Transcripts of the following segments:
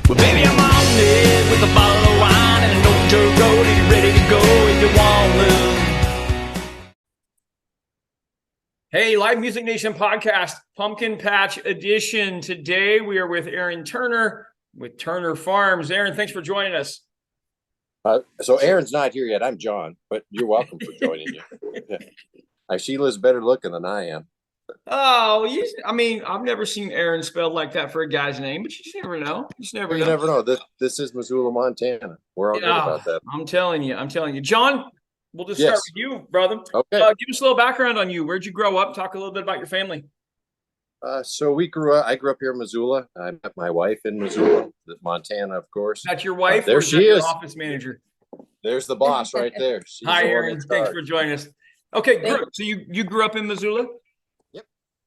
Well, baby, I'm on it with a bottle of wine and an old dirt road, and you're ready to go if you want to. Hey, Live Music Nation podcast, Pumpkin Patch Edition. Today we are with Erin Turner with Turner Farms. Erin, thanks for joining us. So Erin's not here yet. I'm John, but you're welcome for joining you. Sheila's better looking than I am. Oh, I mean, I've never seen Erin spelled like that for a guy's name, but you just never know. You just never know. This is Missoula, Montana. We're all good about that. I'm telling you. John, we'll just start with you, brother. Okay. Give us a little background on you. Where'd you grow up? Talk a little bit about your family. So I grew up here in Missoula. I met my wife in Missoula, Montana, of course. That's your wife? There she is. Office manager. There's the boss right there. Hi, Erin. Thanks for joining us. Okay, great. So you grew up in Missoula?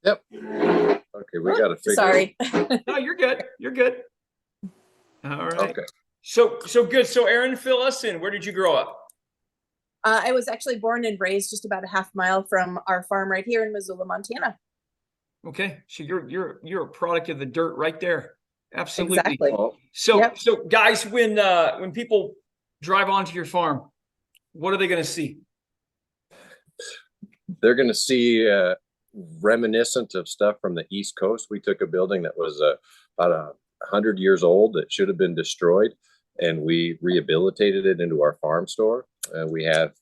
Yep. Okay, we got to figure. Sorry. No, you're good. You're good. All right. Okay. So good. So Erin, fill us in. Where did you grow up? I was actually born and raised just about a half mile from our farm right here in Missoula, Montana. Okay, so you're a product of the dirt right there. Absolutely. Exactly. So guys, when people drive onto your farm, what are they going to see? They're going to see reminiscent of stuff from the East Coast. We took a building that was about 100 years old that should have been destroyed, and we rehabilitated it into our farm store. We have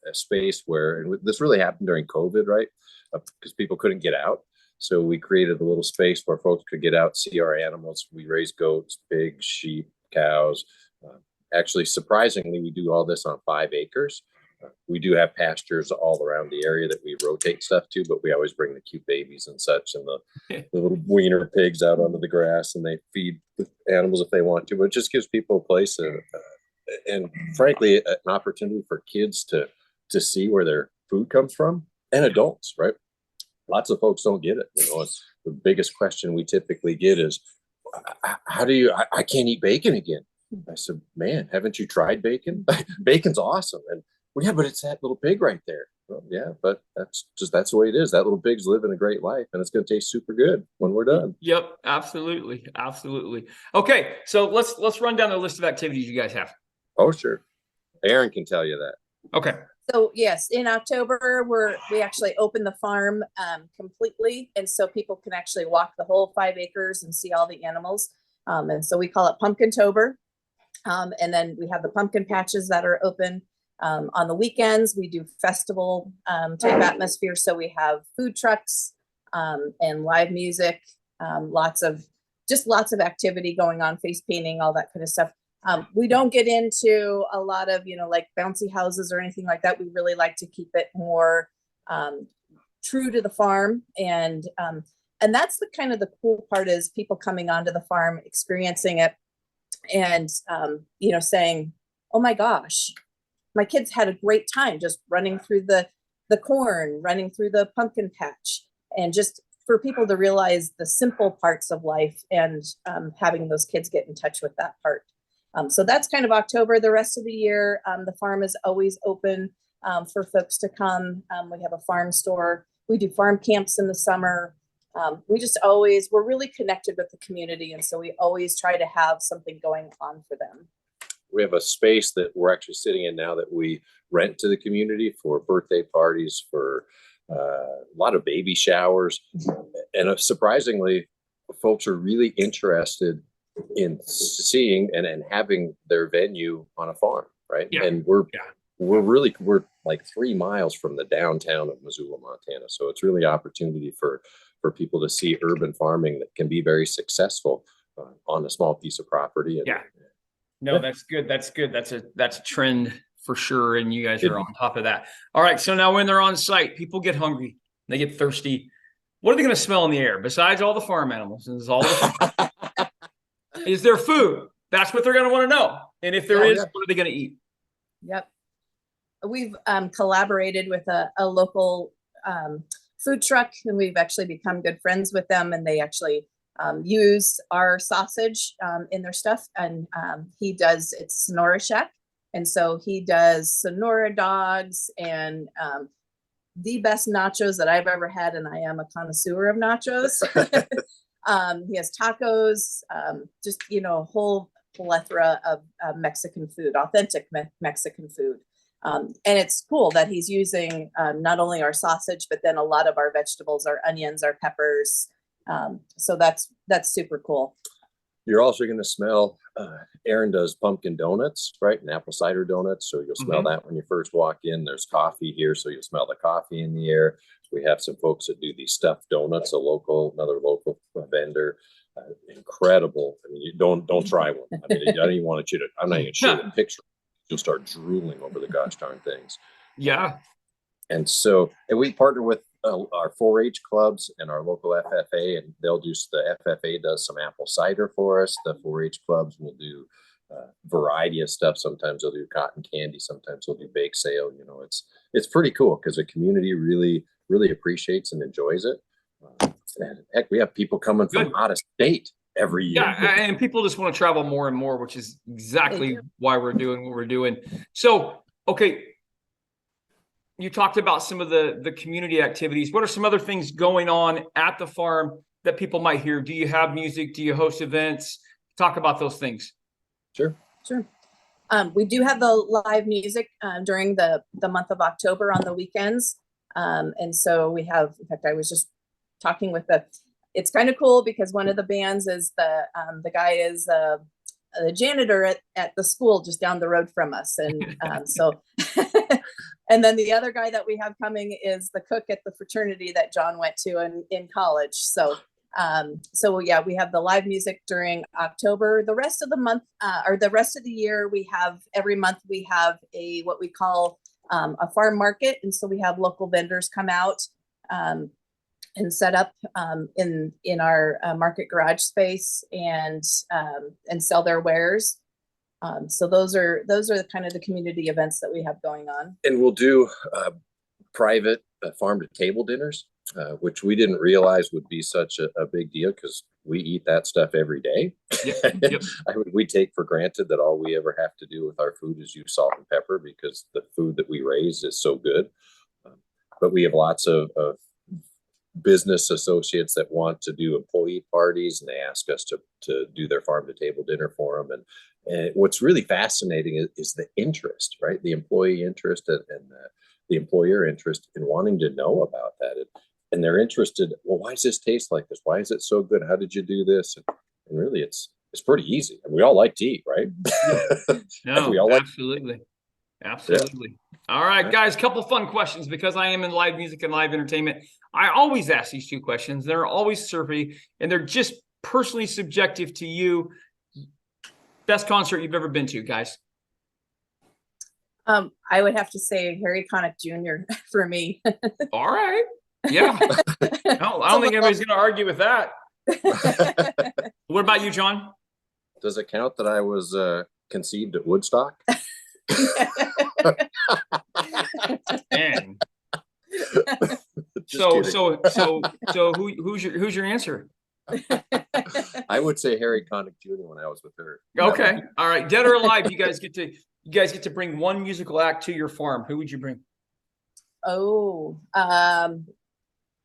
a space where, and this really happened during COVID, right? Because people couldn't get out. So we created a little space where folks could get out, see our animals. We raise goats, pigs, sheep, cows. Actually, surprisingly, we do all this on 5 acres. We do have pastures all around the area that we rotate stuff to, but we always bring the cute babies and such, and the little wiener pigs out onto the grass, and they feed the animals if they want to. But it just gives people a place, and frankly, an opportunity for kids to see where their food comes from, and adults, right? Lots of folks don't get it. It's the biggest question we typically get is, how do you? I can't eat bacon again. I said, man, haven't you tried bacon? Bacon's awesome. And well, yeah, but it's that little pig right there. Well, yeah, but that's the way it is. That little pig's living a great life, and it's going to taste super good when we're done. Yep, absolutely. Okay, so let's run down the list of activities you guys have. Oh, sure. Erin can tell you that. Okay. So yes, in October we actually open the farm completely, and so people can actually walk the whole 5 acres and see all the animals. And so we call it Pumpkintober. And then we have the pumpkin patches that are open. On the weekends, we do festival type atmosphere. So we have food trucks and live music, lots of activity going on, face painting, all that kind of stuff. We don't get into a lot of, like bouncy houses or anything like that. We really like to keep it more true to the farm. And that's the cool part, is people coming onto the farm, experiencing it, and, saying, oh my gosh, my kids had a great time just running through the corn, running through the pumpkin patch, and just for people to realize the simple parts of life, and having those kids get in touch with that part. So that's kind of October. The rest of the year, the farm is always open for folks to come. We have a farm store. We do farm camps in the summer. We're really connected with the community. And so we always try to have something going on for them. We have a space that we're actually sitting in now that we rent to the community for birthday parties, for a lot of baby showers. And surprisingly, folks are really interested in seeing and having their venue on a farm, right? Yeah. And we're like 3 miles from the downtown of Missoula, Montana. So it's really an opportunity for people to see urban farming that can be very successful on a small piece of property. That's good. That's a trend for sure. And you guys are on top of that. All right. So now when they're on site, people get hungry, they get thirsty. What are they going to smell in the air besides all the farm animals? And is there food? That's what they're going to want to know. And if there is, what are they going to eat? Yep. We've collaborated with a local food truck, and we've actually become good friends with them, and they actually use our sausage in their stuff. And it's Sonora Shack. And so he does Sonora dogs and the best nachos that I've ever had. And I am a connoisseur of nachos. He has tacos, just, you know, a whole plethora of Mexican food, authentic Mexican food. And it's cool that he's using not only our sausage, but then a lot of our vegetables, our onions, our peppers. So that's super cool. You're also going to smell, Erin does pumpkin donuts, right? And apple cider donuts. So you'll smell that when you first walk in. There's coffee here, so you'll smell the coffee in the air. We have some folks that do these stuffed donuts, another local vendor. Incredible. I mean, you don't try one. I mean, I don't even want you to, I'm not even sure the picture. You'll start drooling over the gosh darn things. Yeah. And so, and we partner with our 4-H clubs and our local FFA, and the FFA does some apple cider for us. The 4-H clubs will do variety of stuff. Sometimes they'll do cotton candy. Sometimes they'll do bake sale. You know, it's pretty cool because the community really appreciates and enjoys it. And heck, we have people coming from out of state every year. Yeah, and people just want to travel more and more, which is exactly why we're doing what we're doing. So, okay, you talked about some of the community activities. What are some other things going on at the farm that people might hear? Do you have music? Do you host events? Talk about those things. Sure. We do have the live music during the month of October on the weekends. And so we have, in fact, I was just talking with it's kind of cool because one of the bands is the guy is the janitor at the school just down the road from us. And so, and then the other guy that we have coming is the cook at the fraternity that John went to in college. So yeah, we have the live music during October. The rest of the month, or the rest of the year, every month we have what we call a farm market. And so we have local vendors come out and set up in our market garage space and sell their wares. So those are the kind of the community events that we have going on. And we'll do private farm to table dinners, which we didn't realize would be such a big deal because we eat that stuff every day. Yep. We take for granted that all we ever have to do with our food is use salt and pepper because the food that we raise is so good. But we have lots of business associates that want to do employee parties, and they ask us to do their farm to table dinner for them. And what's really fascinating is the interest, right? The employee interest and the employer interest in wanting to know about that. And they're interested, well, why does this taste like this? Why is it so good? How did you do this? And really, it's pretty easy. And we all like to eat, right? No, we all absolutely. Absolutely. Yeah. All right, guys, couple fun questions because I am in live music and live entertainment. I always ask these two questions. They're always survey, and they're just personally subjective to you. Best concert you've ever been to, guys? I would have to say Harry Connick Jr. for me. All right. Yeah. No, I don't think anybody's going to argue with that. What about you, John? Does it count that I was conceived at Woodstock? Man. So who's your answer? I would say Harry Connick Jr. when I was with her. Okay. All right. Dead or alive, you guys get to bring one musical act to your farm. Who would you bring? Oh,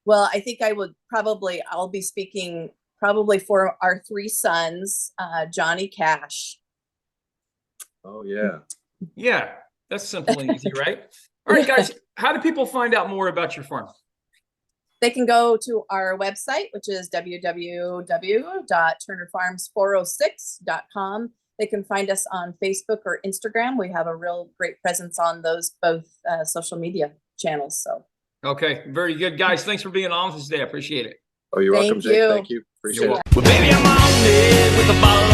well, I think I'll be speaking probably for our 3 sons, Johnny Cash. Oh yeah. Yeah, that's simple and easy, right? All right, guys, how do people find out more about your farm? They can go to our website, which is www.turnerfarms406.com. They can find us on Facebook or Instagram. We have a real great presence on those both social media channels. So. Okay, very good, guys. Thanks for being on with us today. I appreciate it. Oh, you're welcome, Jake. Thank you. Appreciate it. Well, baby, I'm on it with a bottle